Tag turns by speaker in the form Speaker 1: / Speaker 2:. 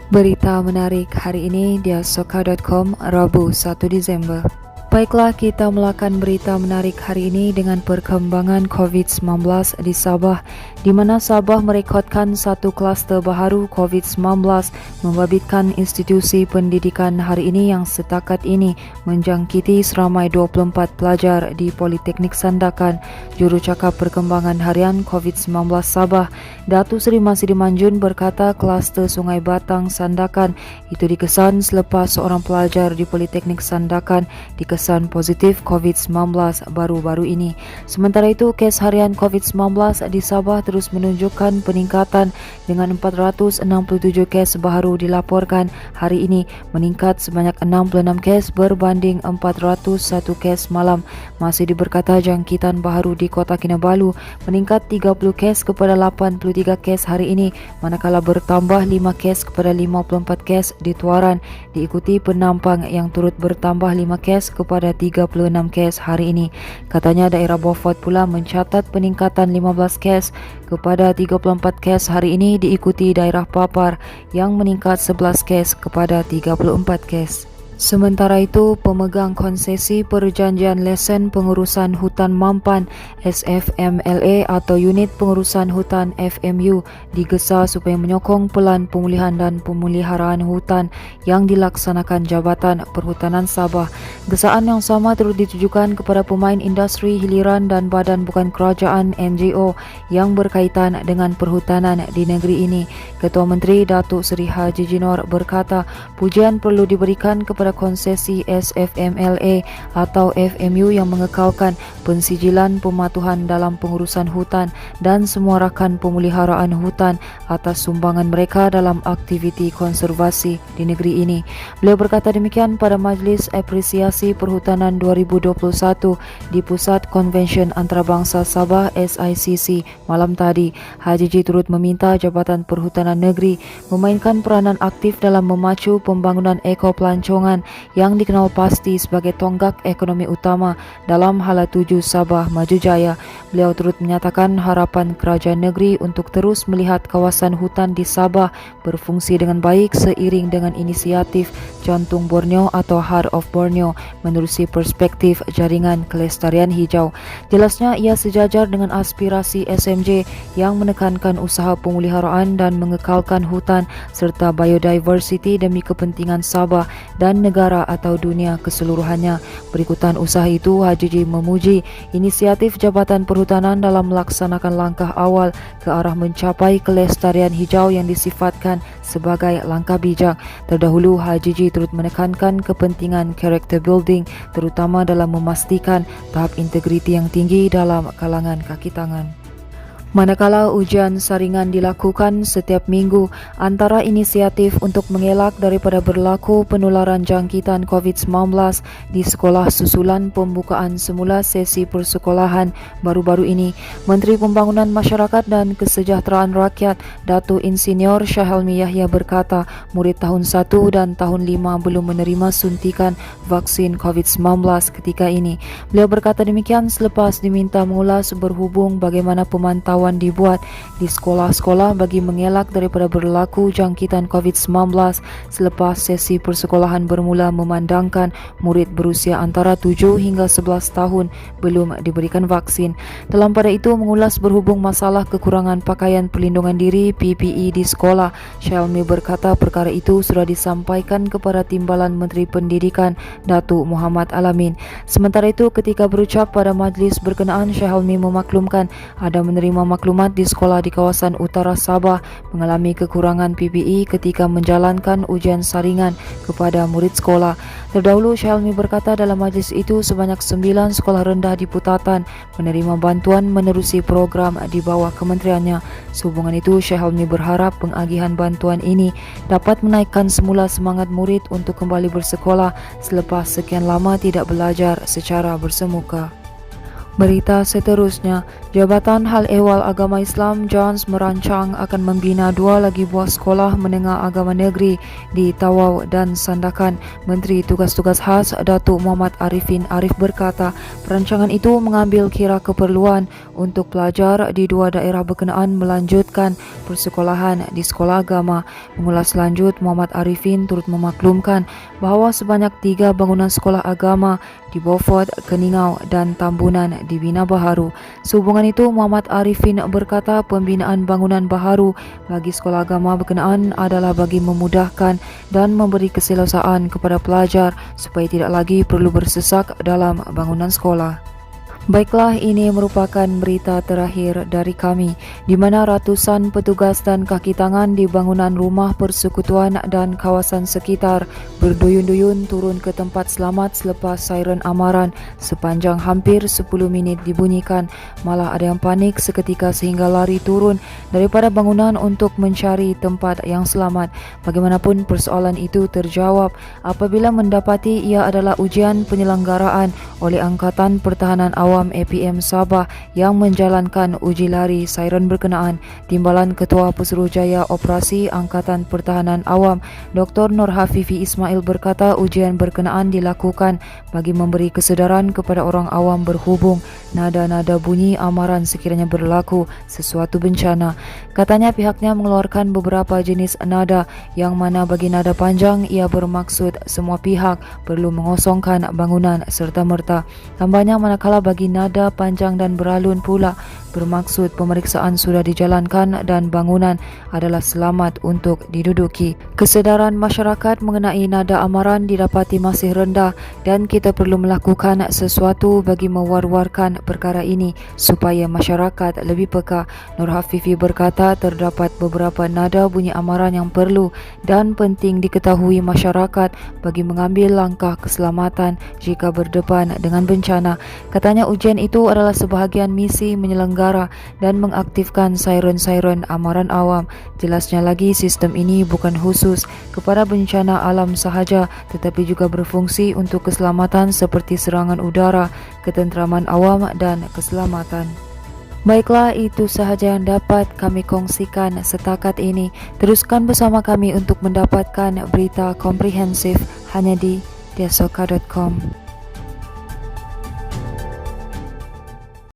Speaker 1: Berita menarik hari ini di asoka.com, Rabu 1 Desember. Baiklah, kita mulakan berita menarik hari ini dengan perkembangan COVID-19 di Sabah, di mana Sabah merekodkan satu kluster baru COVID-19 membabitkan institusi pendidikan hari ini yang setakat ini menjangkiti seramai 24 pelajar di Politeknik Sandakan. Jurucakap Perkembangan Harian COVID-19 Sabah, Datuk Seri Masidi Manjun berkata kluster Sungai Batang Sandakan itu dikesan selepas seorang pelajar di Politeknik Sandakan dikesan positif COVID-19 baru-baru ini. Sementara itu, kes harian COVID-19 di Sabah terus menunjukkan peningkatan dengan 467 kes baru dilaporkan hari ini, meningkat sebanyak 66 kes berbanding 401 kes malam. Masih diberkata jangkitan baru di Kota Kinabalu meningkat 30 kes kepada 83 kes hari ini, manakala bertambah 5 kes kepada 54 kes di Tuaran, diikuti Penampang yang turut bertambah 5 kes kepada 36 kes hari ini. Katanya daerah Beaufort pula mencatat peningkatan 15 kes kepada 34 kes hari ini, diikuti daerah Papar yang meningkat 11 kes kepada 34 kes. Sementara itu, pemegang konsesi Perjanjian Lesen Pengurusan Hutan Mampan SFMLA atau Unit Pengurusan Hutan FMU digesa supaya menyokong pelan pemulihan dan pemeliharaan hutan yang dilaksanakan Jabatan Perhutanan Sabah. Gesaan yang sama turut ditujukan kepada pemain industri hiliran dan badan bukan kerajaan NGO yang berkaitan dengan perhutanan di negeri ini. Ketua Menteri Datuk Seri Haji Jinor berkata, pujian perlu diberikan kepada konsesi SFMLA atau FMU yang mengekalkan pensijilan pematuhan dalam pengurusan hutan dan semua rakan pemeliharaan hutan atas sumbangan mereka dalam aktiviti konservasi di negeri ini. Beliau berkata demikian pada Majlis Apresiasi Perhutanan 2021 di Pusat Konvensyen Antarabangsa Sabah SICC malam tadi. Haji Ji turut meminta Jabatan Perhutanan Negeri memainkan peranan aktif dalam memacu pembangunan ekopelancongan yang dikenal pasti sebagai tonggak ekonomi utama dalam Hala 7 Sabah Maju Jaya. Beliau turut menyatakan harapan kerajaan negeri untuk terus melihat kawasan hutan di Sabah berfungsi dengan baik seiring dengan inisiatif Jantung Borneo atau Heart of Borneo menerusi perspektif jaringan kelestarian hijau. Jelasnya ia sejajar dengan aspirasi SMJ yang menekankan usaha pemeliharaan dan mengekalkan hutan serta biodiversity demi kepentingan Sabah dan negara atau dunia keseluruhannya. Berikutan usaha itu, Haji Ji memuji inisiatif Jabatan Perhutanan dalam melaksanakan langkah awal ke arah mencapai kelestarian hijau yang disifatkan sebagai langkah bijak. Terdahulu, Haji Ji turut menekankan kepentingan character building terutama dalam memastikan tahap integriti yang tinggi dalam kalangan kaki tangan. Manakala ujian saringan dilakukan setiap minggu, antara inisiatif untuk mengelak daripada berlaku penularan jangkitan COVID-19 di sekolah susulan pembukaan semula sesi persekolahan baru-baru ini, Menteri Pembangunan Masyarakat dan Kesejahteraan Rakyat Datuk Insinyur Syahelmi Yahya berkata murid tahun 1 dan tahun 5 belum menerima suntikan vaksin COVID-19 ketika ini. Beliau berkata demikian selepas diminta mengulas berhubung bagaimana pemantauan dibuat di sekolah-sekolah bagi mengelak daripada berlaku jangkitan COVID-19 selepas sesi persekolahan bermula memandangkan murid berusia antara 7 hingga 11 tahun belum diberikan vaksin. Dalam pada itu mengulas berhubung masalah kekurangan pakaian perlindungan diri PPE di sekolah, Syahelmi berkata perkara itu sudah disampaikan kepada Timbalan Menteri Pendidikan Datuk Muhammad Alamin. Sementara itu ketika berucap pada majlis berkenaan, Syahelmi memaklumkan ada menerima maklumat di sekolah di kawasan utara Sabah mengalami kekurangan PPE ketika menjalankan ujian saringan kepada murid sekolah. Terdahulu, Syahelmi berkata dalam majlis itu sebanyak 9 sekolah rendah di Putatan menerima bantuan menerusi program di bawah kementeriannya. Sehubungan itu, Syahelmi berharap pengagihan bantuan ini dapat menaikkan semula semangat murid untuk kembali bersekolah selepas sekian lama tidak belajar secara bersemuka. Berita seterusnya, Jabatan Hal Ehwal Agama Islam JANS merancang akan membina 2 lagi buah sekolah menengah agama negeri di Tawau dan Sandakan. Menteri Tugas-Tugas Khas Datuk Muhammad Arifin Arif berkata, perancangan itu mengambil kira keperluan untuk pelajar di 2 daerah berkenaan melanjutkan persekolahan di sekolah agama. Mengulas lanjut, Muhammad Arifin turut memaklumkan bahawa sebanyak 3 bangunan sekolah agama di Beaufort, Keningau dan Tambunan dibina baharu. Sehubungan itu, Muhammad Arifin berkata pembinaan bangunan baharu bagi sekolah agama berkenaan adalah bagi memudahkan dan memberi keselesaan kepada pelajar supaya tidak lagi perlu bersesak dalam bangunan sekolah. Baiklah, ini merupakan berita terakhir dari kami, di mana ratusan petugas dan kaki tangan di bangunan rumah persekutuan dan kawasan sekitar berduyun-duyun turun ke tempat selamat selepas siren amaran sepanjang hampir 10 minit dibunyikan. Malah ada yang panik seketika sehingga lari turun daripada bangunan untuk mencari tempat yang selamat. Bagaimanapun persoalan itu terjawab apabila mendapati ia adalah ujian penyelenggaraan oleh Angkatan Pertahanan Awam APM Sabah yang menjalankan uji lari siren berkenaan. Timbalan Ketua Pesuruhjaya Operasi Angkatan Pertahanan Awam Dr. Nur Hafifi Ismail berkata ujian berkenaan dilakukan bagi memberi kesedaran kepada orang awam berhubung nada-nada bunyi amaran sekiranya berlaku sesuatu bencana. Katanya pihaknya mengeluarkan beberapa jenis nada yang mana bagi nada panjang ia bermaksud semua pihak perlu mengosongkan bangunan serta-merta. Tambahnya manakala bagi nada panjang dan beralun pula bermaksud pemeriksaan sudah dijalankan dan bangunan adalah selamat untuk diduduki. Kesedaran masyarakat mengenai nada amaran didapati masih rendah dan kita perlu melakukan sesuatu bagi mewar-warkan perkara ini supaya masyarakat lebih peka. Nur Hafifi berkata terdapat beberapa nada bunyi amaran yang perlu dan penting diketahui masyarakat bagi mengambil langkah keselamatan jika berdepan dengan bencana. Katanya ujian itu adalah sebahagian misi menyelenggara dan mengaktifkan siren-siren amaran awam. Jelasnya lagi, sistem ini bukan khusus kepada bencana alam sahaja tetapi juga berfungsi untuk keselamatan seperti serangan udara, ketenteraman awam dan keselamatan. Baiklah, itu sahaja yang dapat kami kongsikan setakat ini. Teruskan bersama kami untuk mendapatkan berita komprehensif hanya di diasoka.com.